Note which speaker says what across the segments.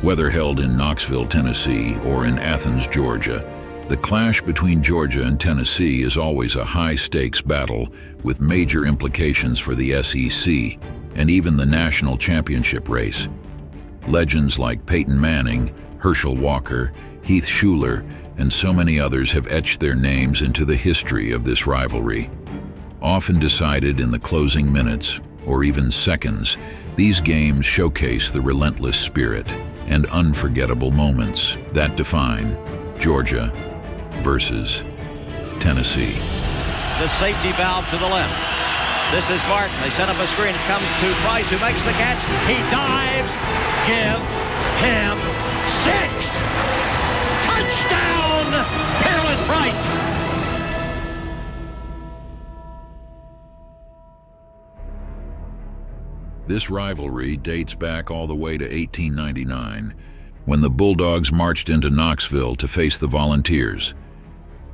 Speaker 1: Whether held in Knoxville, Tennessee, or in Athens, Georgia, the clash between Georgia and Tennessee is always a high-stakes battle with major implications for the SEC and even the national championship race. Legends like Peyton Manning, Herschel Walker, Heath Shuler, and so many others have etched their names into the history of this rivalry. Often decided in the closing minutes or even seconds, these games showcase the relentless spirit and unforgettable moments that define Georgia versus Tennessee.
Speaker 2: The safety valve to the left. This is Martin. They set up a screen. It comes to Price, who makes the catch. He dives. Give him 6. Touchdown, Peerless Price.
Speaker 1: This rivalry dates back all the way to 1899, when the Bulldogs marched into Knoxville to face the Volunteers.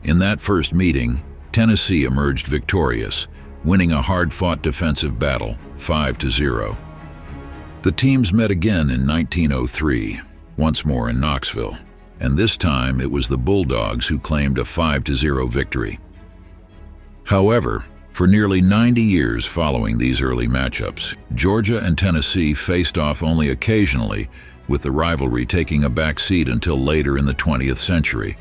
Speaker 1: In that first meeting, Tennessee emerged victorious, winning a hard-fought defensive battle, 5-0. The teams met again in 1903, once more in Knoxville, and this time it was the Bulldogs who claimed a 5-0 victory. However, for nearly 90 years following these early matchups, Georgia and Tennessee faced off only occasionally, with the rivalry taking a back seat until later in the 20th century.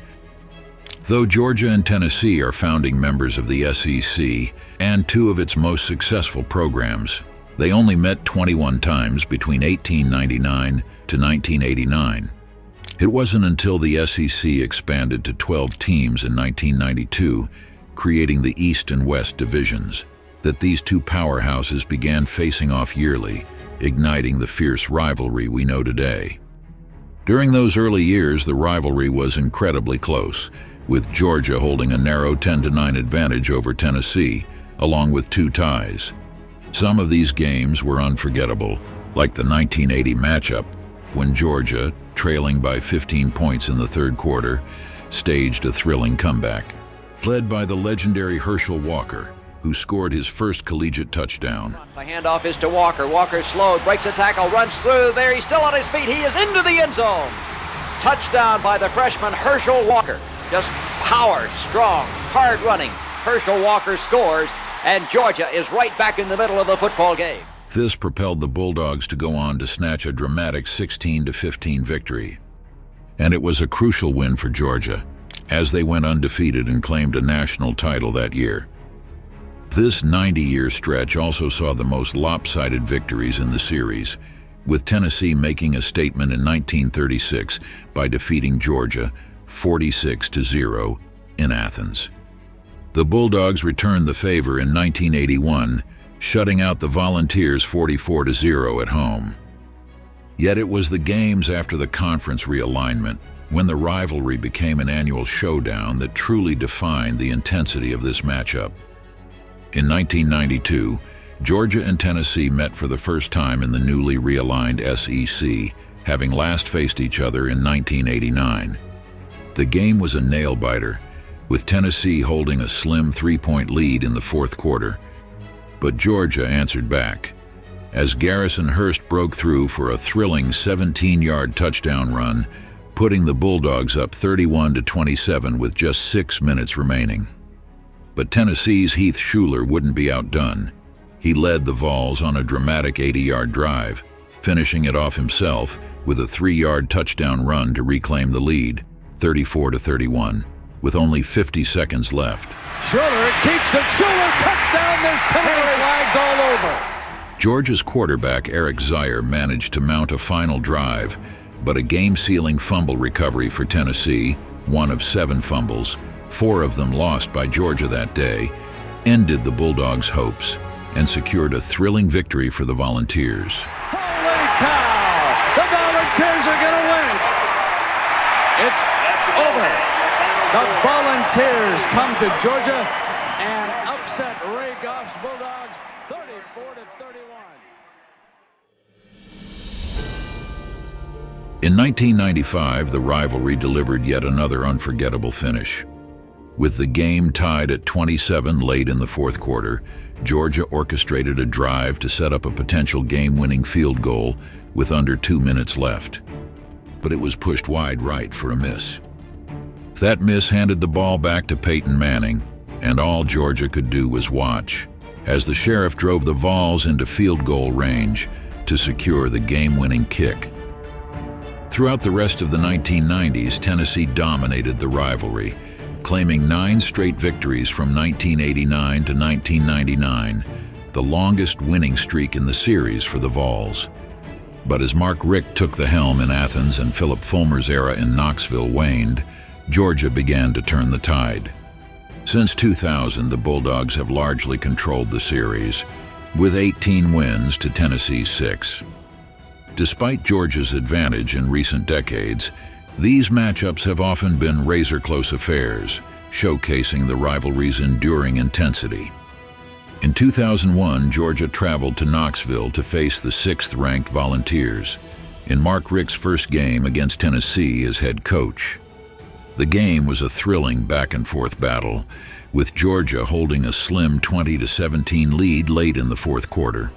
Speaker 1: Though Georgia and Tennessee are founding members of the SEC and two of its most successful programs, they only met 21 times between 1899 to 1989. It wasn't until the SEC expanded to 12 teams in 1992, creating the East and West divisions, that these two powerhouses began facing off yearly, igniting the fierce rivalry we know today. During those early years, the rivalry was incredibly close, with Georgia holding a narrow 10-9 advantage over Tennessee, along with 2 ties. Some of these games were unforgettable, like the 1980 matchup, when Georgia, trailing by 15 points in the third quarter, staged a thrilling comeback. Led by the legendary Herschel Walker, who scored his first collegiate touchdown.
Speaker 2: The handoff is to Walker. Walker slowed, breaks a tackle, runs through there. He's still on his feet. He is into the end zone. Touchdown by the freshman Herschel Walker. Just power, strong, hard running. Herschel Walker scores, and Georgia is right back in the middle of the football game.
Speaker 1: This propelled the Bulldogs to go on to snatch a dramatic 16-15 victory. And it was a crucial win for Georgia, as they went undefeated and claimed a national title that year. This 90-year stretch also saw the most lopsided victories in the series, with Tennessee making a statement in 1936 by defeating Georgia 46-0 in Athens. The Bulldogs returned the favor in 1981, shutting out the Volunteers 44-0 at home. Yet it was the games after the conference realignment, when the rivalry became an annual showdown, that truly defined the intensity of this matchup. In 1992, Georgia and Tennessee met for the first time in the newly realigned SEC, having last faced each other in 1989. The game was a nail-biter, with Tennessee holding a slim 3-point lead in the fourth quarter. But Georgia answered back, as Garrison Hurst broke through for a thrilling 17-yard touchdown run, putting the Bulldogs up 31-27 with just 6 minutes remaining. But Tennessee's Heath Shuler wouldn't be outdone. He led the Vols on a dramatic 80-yard drive, finishing it off himself with a 3-yard touchdown run to reclaim the lead, 34-31, with only 50 seconds left.
Speaker 3: Shuler keeps it. Shuler touchdown. There's penalty flags all over.
Speaker 1: Georgia's quarterback Eric Zier managed to mount a final drive, but a game-sealing fumble recovery for Tennessee, one of 7 fumbles, 4 of them lost by Georgia that day, ended the Bulldogs' hopes and secured a thrilling victory for the Volunteers.
Speaker 3: Holy cow! The Volunteers are going to win it. It's over. The Volunteers come to Georgia and upset Ray Goff's Bulldogs 34-31.
Speaker 1: In 1995, the rivalry delivered yet another unforgettable finish. With the game tied at 27 late in the fourth quarter, Georgia orchestrated a drive to set up a potential game-winning field goal with under 2 minutes left. but it was pushed wide right for a miss. That miss handed the ball back to Peyton Manning, and all Georgia could do was watch as the Sheriff drove the Vols into field goal range to secure the game-winning kick. Throughout the rest of the 1990s, Tennessee dominated the rivalry, claiming 9 straight victories from 1989 to 1999, the longest winning streak in the series for the Vols. But as Mark Richt took the helm in Athens and Philip Fulmer's era in Knoxville waned, Georgia began to turn the tide. Since 2000, the Bulldogs have largely controlled the series, with 18 wins to Tennessee's 6. Despite Georgia's advantage in recent decades, these matchups have often been razor-close affairs, showcasing the rivalry's enduring intensity. In 2001, Georgia traveled to Knoxville to face the 6th-ranked Volunteers in Mark Richt's first game against Tennessee as head coach. The game was a thrilling back-and-forth battle, with Georgia holding a slim 20-17 lead late in the fourth quarter.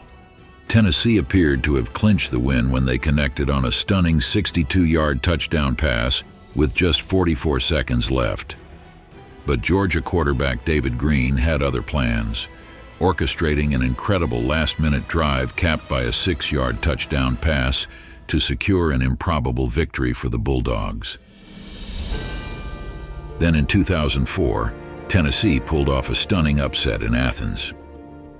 Speaker 1: Tennessee appeared to have clinched the win when they connected on a stunning 62-yard touchdown pass with just 44 seconds left. But Georgia quarterback David Green had other plans, orchestrating an incredible last-minute drive capped by a 6-yard touchdown pass to secure an improbable victory for the Bulldogs. Then in 2004, Tennessee pulled off a stunning upset in Athens,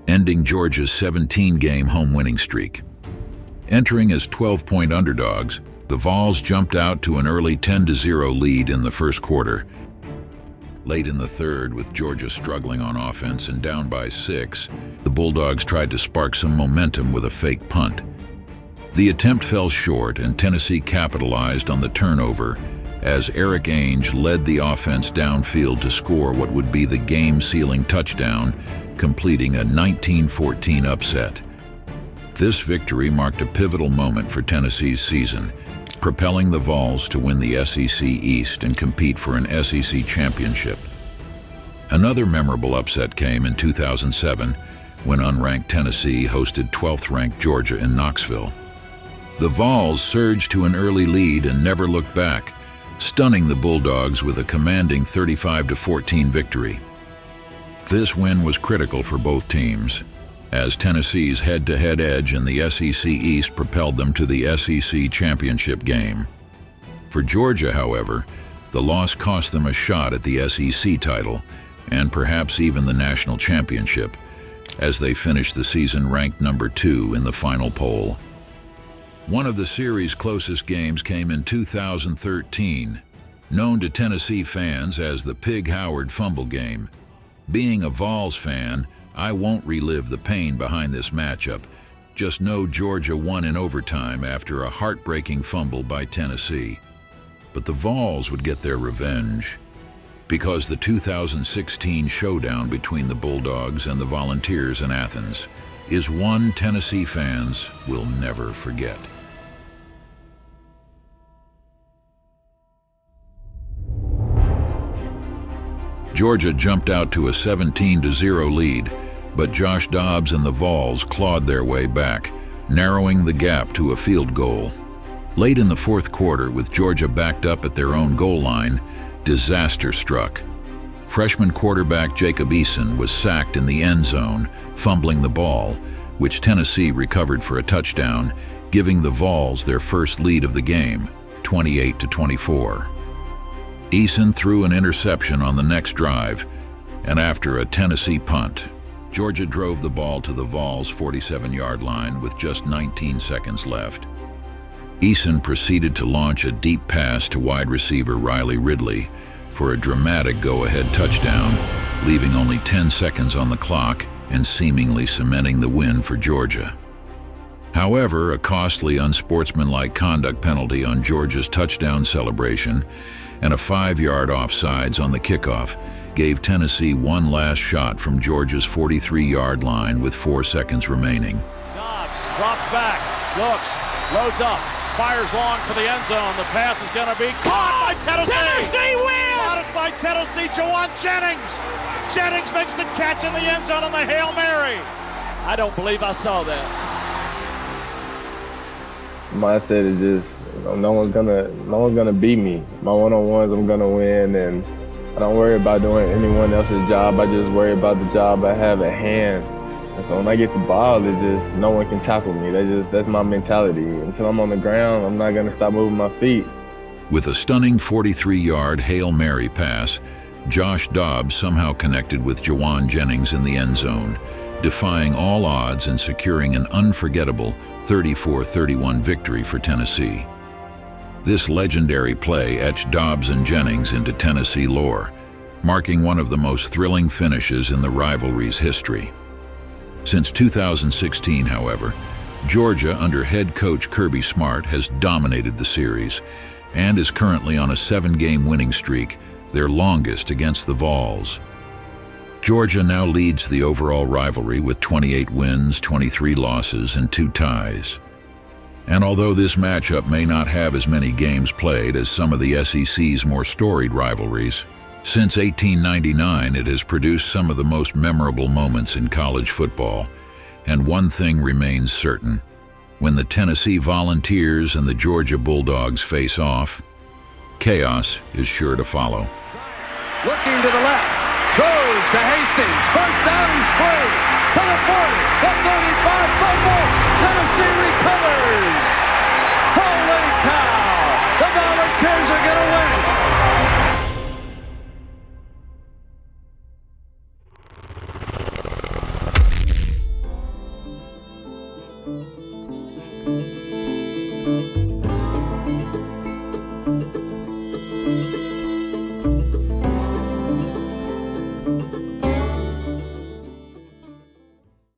Speaker 1: ending Georgia's 17-game home winning streak. Entering as 12-point underdogs, the Vols jumped out to an early 10-0 lead in the first quarter. Late in the third, with Georgia struggling on offense and down by 6, the Bulldogs tried to spark some momentum with a fake punt. The attempt fell short, and Tennessee capitalized on the turnover as Eric Ainge led the offense downfield to score what would be the game-sealing touchdown, completing a 19-14 upset. This victory marked a pivotal moment for Tennessee's season, propelling the Vols to win the SEC East and compete for an SEC championship. Another memorable upset came in 2007 when unranked Tennessee hosted 12th-ranked Georgia in Knoxville. The Vols surged to an early lead and never looked back, stunning the Bulldogs with a commanding 35-14 victory. This win was critical for both teams, as Tennessee's head-to-head edge in the SEC East propelled them to the SEC championship game. For Georgia, however, the loss cost them a shot at the SEC title and perhaps even the national championship, as they finished the season ranked number 2 in the final poll. One of the series' closest games came in 2013, known to Tennessee fans as the Pig Howard fumble game. Being a Vols fan, I won't relive the pain behind this matchup. Just know Georgia won in overtime after a heartbreaking fumble by Tennessee. But the Vols would get their revenge, because the 2016 showdown between the Bulldogs and the Volunteers in Athens is one Tennessee fans will never forget. Georgia jumped out to a 17-0 lead, but Josh Dobbs and the Vols clawed their way back, narrowing the gap to a field goal. Late in the fourth quarter, with Georgia backed up at their own goal line, disaster struck. Freshman quarterback Jacob Eason was sacked in the end zone, fumbling the ball, which Tennessee recovered for a touchdown, giving the Vols their first lead of the game, 28-24. Eason threw an interception on the next drive, and after a Tennessee punt, Georgia drove the ball to the Vols' 47-yard line with just 19 seconds left. Eason proceeded to launch a deep pass to wide receiver Riley Ridley for a dramatic go-ahead touchdown, leaving only 10 seconds on the clock and seemingly cementing the win for Georgia. However, a costly unsportsmanlike conduct penalty on Georgia's touchdown celebration and a 5-yard offsides on the kickoff gave Tennessee one last shot from Georgia's 43-yard line with 4 seconds remaining.
Speaker 4: Dobbs drops back, looks, loads up, fires long for the end zone. The pass is going to be caught by Tennessee.
Speaker 5: Tennessee wins!
Speaker 4: Caught by Tennessee, Jawan Jennings. Jennings makes the catch in the end zone on the Hail Mary.
Speaker 5: I don't believe I saw that. mindset is just, no one's gonna beat me. My one-on-ones, I'm gonna win, and I don't worry about doing anyone else's job. I just worry about the job I have at hand. And so when I get the ball, it's just no one can tackle me. That's my mentality. Until I'm on the ground, I'm not gonna stop moving my feet.
Speaker 1: With a stunning 43-yard Hail Mary pass, Josh Dobbs somehow connected with Jawan Jennings in the end zone, defying all odds and securing an unforgettable 34-31 victory for Tennessee. This legendary play etched Dobbs and Jennings into Tennessee lore, marking one of the most thrilling finishes in the rivalry's history. Since 2016, however, Georgia under head coach Kirby Smart has dominated the series and is currently on a 7-game winning streak, their longest against the Vols. Georgia now leads the overall rivalry with 28 wins, 23 losses, and 2 ties. And although this matchup may not have as many games played as some of the SEC's more storied rivalries, since 1899 it has produced some of the most memorable moments in college football. And one thing remains certain: when the Tennessee Volunteers and the Georgia Bulldogs face off, chaos is sure to follow.
Speaker 3: Looking to the left, throws to Hastings, first down, he's free, to the 40, the 35, the